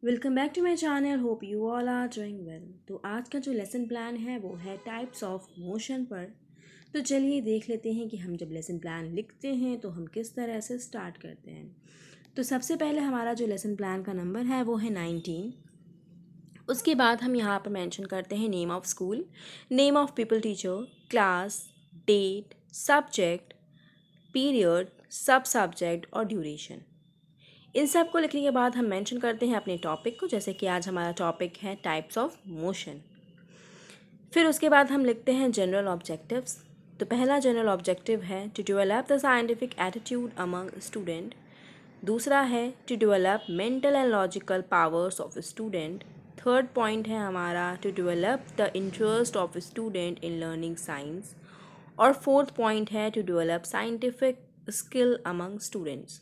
Welcome back to my channel. Hope you all are doing well. तो आज का जो लेसन प्लान है वो है टाइप्स ऑफ मोशन पर। तो चलिए देख लेते हैं कि हम जब लेसन प्लान लिखते हैं तो हम किस तरह से स्टार्ट करते हैं। तो सबसे पहले हमारा जो लेसन प्लान का नंबर है वो है 19। उसके बाद हम यहाँ पर मेंशन करते हैं name of school, name of people teacher, class, date, subject, period, सब सब्जेक्ट और ड्यूरेशन। इन सब को लिखने के बाद हम मेंशन करते हैं अपने टॉपिक को, जैसे कि आज हमारा टॉपिक है टाइप्स ऑफ मोशन। फिर उसके बाद हम लिखते हैं जनरल ऑब्जेक्टिव्स। तो पहला जनरल ऑब्जेक्टिव है to develop the scientific attitude among student. दूसरा है to develop mental and logical powers of student. Third point है हमारा to develop the interest of student in learning science. और फोर्थ पॉइंट है to develop scientific skill among students.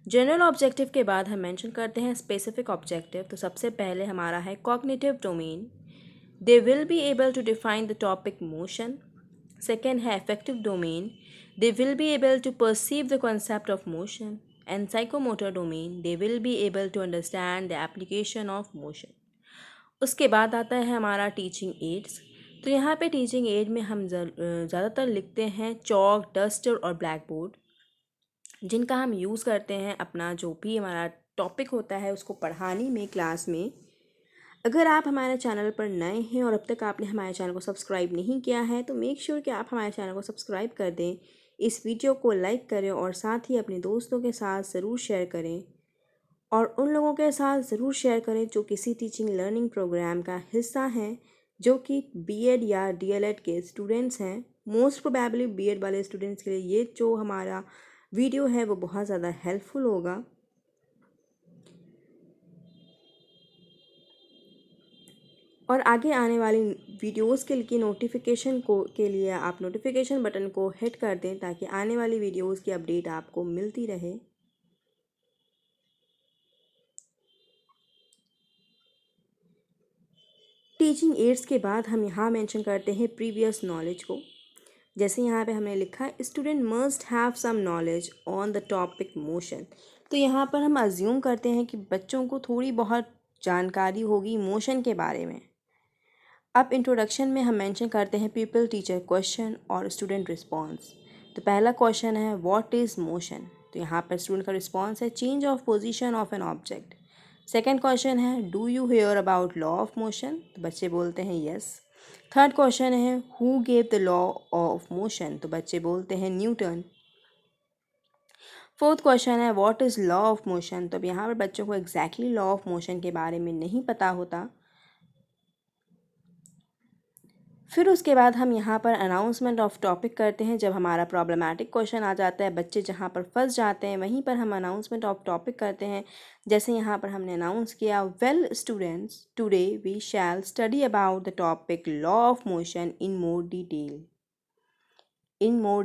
General objective के बाद हम mention करते हैं स्पेसिफिक ऑब्जेक्टिव। तो सबसे पहले हमारा है cognitive domain, they will be able to define the topic motion. Second है affective domain, they will be able to perceive the concept of motion. And psychomotor domain, they will be able to understand the application of motion. उसके बाद आता है हमारा teaching ads. तो यहाँ पे teaching add में हम ज़्यादातर लिखते हैं चॉक, डस्टर और ब्लैक बोर्ड, जिनका हम यूज़ करते हैं अपना जो भी हमारा टॉपिक होता है उसको पढ़ाने में क्लास में। अगर आप हमारे चैनल पर नए हैं और अब तक आपने हमारे चैनल को सब्सक्राइब नहीं किया है तो मेक श्योर कि आप हमारे चैनल को सब्सक्राइब कर दें, इस वीडियो को लाइक करें और साथ ही अपने दोस्तों के साथ ज़रूर शेयर करें। और उन लोगों के साथ ज़रूर शेयर करें जो किसी टीचिंग लर्निंग प्रोग्राम का हिस्सा हैं, जो कि बीएड या डीएलएड के स्टूडेंट्स हैं। मोस्ट प्रोबेबली बीएड वाले स्टूडेंट्स के लिए ये जो हमारा वीडियो है वो बहुत ज़्यादा हेल्पफुल होगा। और आगे आने वाली वीडियोस के लिए नोटिफिकेशन को के लिए आप नोटिफिकेशन बटन को हिट कर दें ताकि आने वाली वीडियोस की अपडेट आपको मिलती रहे। टीचिंग एड्स के बाद हम यहाँ मेंशन करते हैं प्रीवियस नॉलेज को। जैसे यहाँ पे हमने लिखा है student must have some knowledge on the topic motion. तो यहाँ पर हम अज्यूम करते हैं कि बच्चों को थोड़ी बहुत जानकारी होगी मोशन के बारे में। अब इंट्रोडक्शन में हम मेंशन करते हैं पीपल टीचर क्वेश्चन और स्टूडेंट रिस्पॉन्स। तो पहला क्वेश्चन है व्हाट इज़ मोशन। तो यहाँ पर स्टूडेंट का रिस्पॉन्स है change of position of an object. Second question है do you hear about law of motion. तो बच्चे बोलते हैं यस। थर्ड क्वेश्चन है who gave the law of motion. तो बच्चे बोलते हैं न्यूटन। फोर्थ क्वेश्चन है what is law of motion. तो अब यहाँ पर बच्चों को एग्जैक्टली लॉ ऑफ मोशन के बारे में नहीं पता होता। फिर उसके बाद हम यहाँ पर अनाउंसमेंट ऑफ टॉपिक करते हैं। जब हमारा प्रॉब्लमेटिक क्वेश्चन आ जाता है, बच्चे जहाँ पर फंस जाते हैं, वहीं पर हम अनाउंसमेंट ऑफ टॉपिक करते हैं। जैसे यहाँ पर हमने अनाउंस किया well students today we shall study about the topic law of motion in more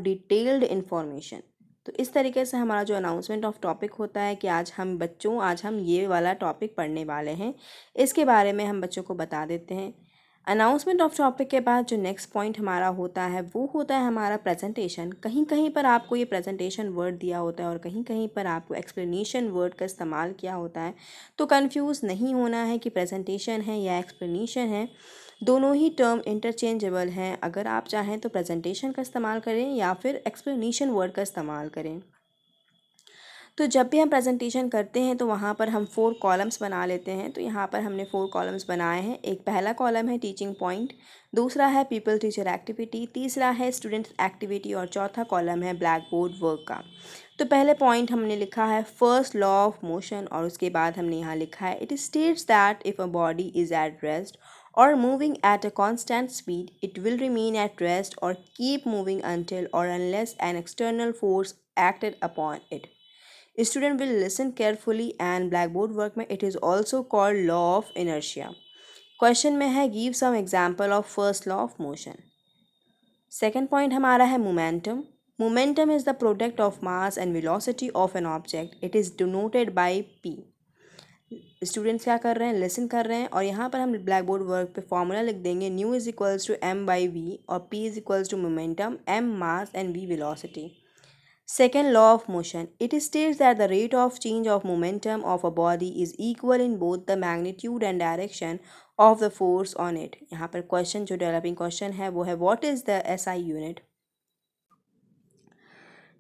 detailed information. तो इस तरीके से हमारा जो अनाउंसमेंट ऑफ टॉपिक होता है कि आज हम ये वाला टॉपिक पढ़ने वाले हैं, इसके बारे में हम बच्चों को बता देते हैं। अनाउंसमेंट ऑफ टॉपिक के बाद जो नेक्स्ट पॉइंट हमारा होता है वो होता है हमारा प्रेजेंटेशन। कहीं कहीं पर आपको ये प्रेजेंटेशन वर्ड दिया होता है और कहीं कहीं पर आपको एक्सप्लेनेशन वर्ड का इस्तेमाल किया होता है। तो कंफ्यूज नहीं होना है कि प्रेजेंटेशन है या एक्सप्लेनेशन है, दोनों ही टर्म इंटरचेंजेबल हैं। अगर आप चाहें तो प्रेजेंटेशन का इस्तेमाल करें या फिर एक्सप्लेनेशन वर्ड का इस्तेमाल करें। तो जब भी हम प्रेजेंटेशन करते हैं तो वहाँ पर हम 4 कॉलम्स बना लेते हैं। तो यहाँ पर हमने 4 कॉलम्स बनाए हैं। एक पहला कॉलम है टीचिंग पॉइंट, दूसरा है पीपल टीचर एक्टिविटी, तीसरा है स्टूडेंट एक्टिविटी और चौथा कॉलम है ब्लैक बोर्ड वर्क का। तो पहले पॉइंट हमने लिखा है फर्स्ट लॉ ऑफ मोशन और उसके बाद हमने यहाँ लिखा है it states that if a body is at rest or moving at a constant speed, it will remain at rest or keep moving until or unless an external force acted upon it. Student will listen carefully and blackboard work में it is also called law of inertia. Question में है give some example of first law of motion. Second point हमारा है momentum. Momentum is the product of mass and velocity of an object. It is denoted by p. Students क्या कर रहे हैं, listen कर रहे हैं और यहाँ पर हम ब्लैक बोर्ड वर्क पे फॉर्मूला लिख देंगे new is equals to m by v और p is equals to momentum, m mass and v velocity. Second law of motion. It states that the rate of change of momentum of a body is equal in both the magnitude and direction of the force on it. यहाँ पर question जो developing question है वो है what is the SI unit.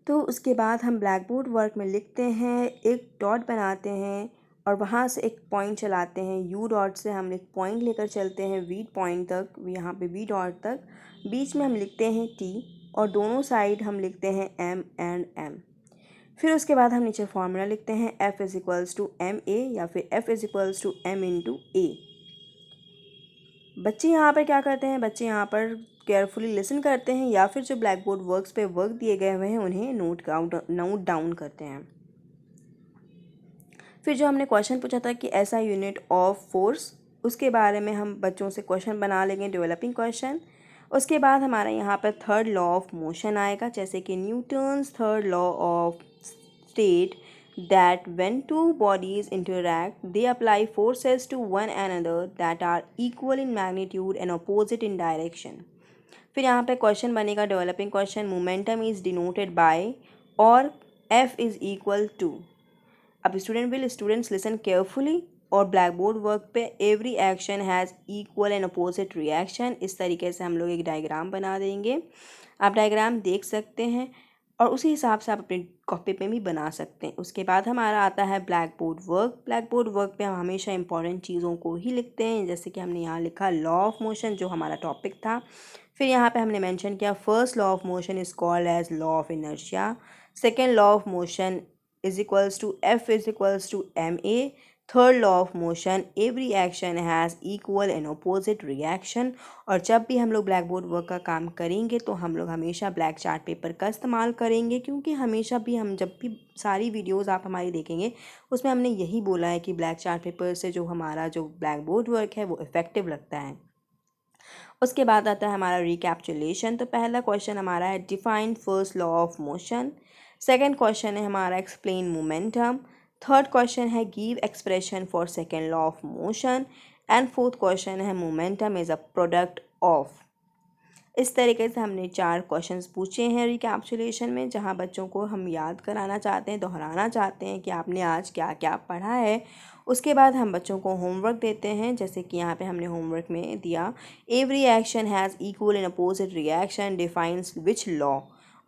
तो उसके बाद हम ब्लैक बोर्ड वर्क में लिखते हैं, एक डॉट बनाते हैं और वहाँ से एक पॉइंट चलाते हैं। यू डॉट से हम एक पॉइंट लेकर चलते हैं वी पॉइंट तक, यहाँ पे वी डॉट तक। बीच में हम लिखते हैं टी और दोनों साइड हम लिखते हैं एम एंड एम। फिर उसके बाद हम नीचे फॉर्मूला लिखते हैं F is equals to M A या फिर F is equals to M into A. बच्चे यहाँ पर क्या करते हैं, बच्चे यहाँ पर केयरफुली लिसन करते हैं या फिर जो ब्लैक बोर्ड वर्क्स पे वर्क दिए गए हुए हैं उन्हें नोट डाउन करते हैं। फिर जो हमने क्वेश्चन पूछा था कि ऐसा यूनिट ऑफ फोर्स, उसके बारे में हम बच्चों से क्वेश्चन बना लेंगे, डेवलपिंग क्वेश्चन। उसके बाद हमारा यहाँ पर थर्ड लॉ ऑफ मोशन आएगा, जैसे कि Newton's third law of state that when two bodies interact they apply forces to one another that are equal in magnitude and opposite in direction। फिर यहाँ पे क्वेश्चन बनेगा developing question, momentum is denoted by और F is equal to. अब students listen carefully और black board work पे every action has equal and opposite reaction. इस तरीके से हम लोग एक डायग्राम बना देंगे। आप डायग्राम देख सकते हैं और उसी हिसाब से आप अपनी कॉपी पे भी बना सकते हैं। उसके बाद हमारा आता है black board work. Black board work पे हम हमेशा इंपॉर्टेंट चीज़ों को ही लिखते हैं, जैसे कि हमने यहाँ लिखा लॉ ऑफ मोशन जो हमारा टॉपिक था। फिर यहाँ पे हमने मेंशन किया first law of motion is called as law of inertia. Second law of motion is equals to F is equals to M a. Third law of motion every action has equal and opposite reaction. और जब भी हम लोग black board work का काम करेंगे तो हम लोग हमेशा ब्लैक चार्ट पेपर का इस्तेमाल करेंगे, क्योंकि हमेशा भी हम जब भी सारी वीडियोस आप हमारी देखेंगे उसमें हमने यही बोला है कि ब्लैक चार्ट पेपर से जो हमारा जो ब्लैक बोर्ड वर्क है वो इफ़ेक्टिव लगता है। उसके बाद आता है हमारा रिकैप्चुलेशन। तो पहला क्वेश्चन हमारा है define first law of motion. Second question है हमारा एक्सप्लेन मोमेंटम। थर्ड क्वेश्चन है give expression for second law of motion. And fourth question है momentum is a product of. इस तरीके से हमने 4 क्वेश्चंस पूछे हैं रिकैप्चुलेशन में, जहां बच्चों को हम याद कराना चाहते हैं, दोहराना चाहते हैं कि आपने आज क्या क्या पढ़ा है। उसके बाद हम बच्चों को होमवर्क देते हैं, जैसे कि यहाँ पे हमने होमवर्क में दिया every action has equal in opposite reaction defines which law,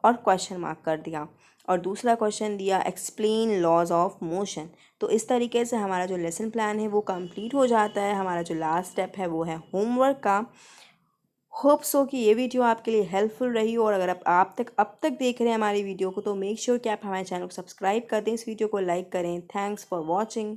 और क्वेश्चन मार्क कर दिया। और दूसरा क्वेश्चन दिया एक्सप्लेन लॉज ऑफ मोशन। तो इस तरीके से हमारा जो लेसन प्लान है वो कंप्लीट हो जाता है। हमारा जो लास्ट स्टेप है वो है होमवर्क का। होप सो कि ये वीडियो आपके लिए हेल्पफुल रही हो, और अगर आप अब तक देख रहे हैं हमारी वीडियो को तो मेक श्योर कि आप हमारे चैनल को सब्सक्राइब कर दें, इस वीडियो को लाइक करें। Thanks for watching.